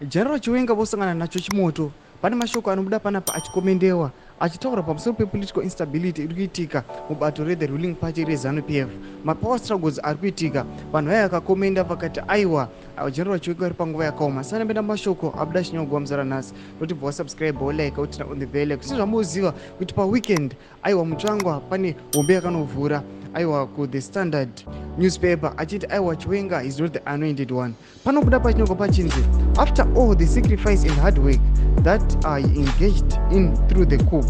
General Chiwenga vosangana nacho chimoto. Pane mashoko anobuda panapa achikomendewa achitaura pamusoro pepolitical instability iri kuitika mubato the ruling party reZANU-PF. Mapower struggles ari kuitika. Vanhu vaya vakakomenda vakati aiwa General Chiwenga ari panguva yakaoma. Sana mbenda mashoko abuda chinyogwa muzara nhasi. Notibva wasubscribe like utina on the bell. Kuti zvamuziva kuti paweekend aiwa mutsvangwa pane hombe yakanovhura aiwa ku the Standard newspaper achiti aiwa Chiwenga is not the anointed one. Panobuda pachinogwa pachinzi after all the sacrifice and hard work that he engaged in through the coup,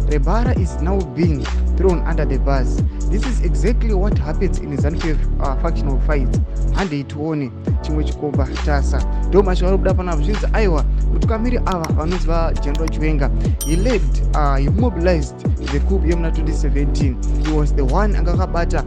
Rebara is now being thrown under the bus. This is exactly what happens in ZANU-PF factional fights. Hande ituone chimwe chikomba tasa. Ndo mashoko anobuda panapa zvinzi aiwa kuti kamiri ava vanonzi General Chiwenga, he mobilized the coup yemuna 2017. He was the one angakabata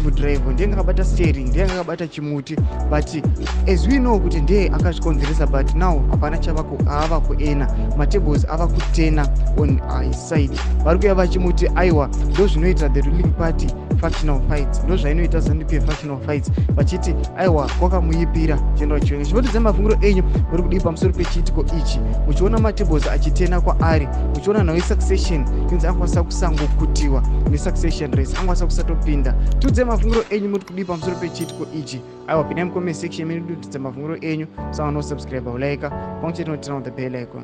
mudrive, ndiye angakabata steering, ndiye angakabata chimuti, but as we know kuti ndiye akazvikonzeresa, but now hapana ava kuena, matables ava kutena on his side. Vari kuya vachimuti aiwa ndo zvinoita the ruling party factional fights, ndo zvainoita ZANU-PF factional fights, vachiti aiwa kwakamuipira General Chiwenga. Chivotidza mafunguro enyu muri kudii pamusoro pechiitiko ichi, muchiona matables achitena kwaari, muchiona nhau succession kunzi angakwanisa kusangokutiwa nesuccession race, angakwanisa kusatopinda. Tudze mafunguro enyu muri kudii pamusoro pechiitiko ichi. Aiwa pindai mucomment section menu kutidza mafunguro enyu, musanga no subscribe like pamwe chete notina on the bell icon.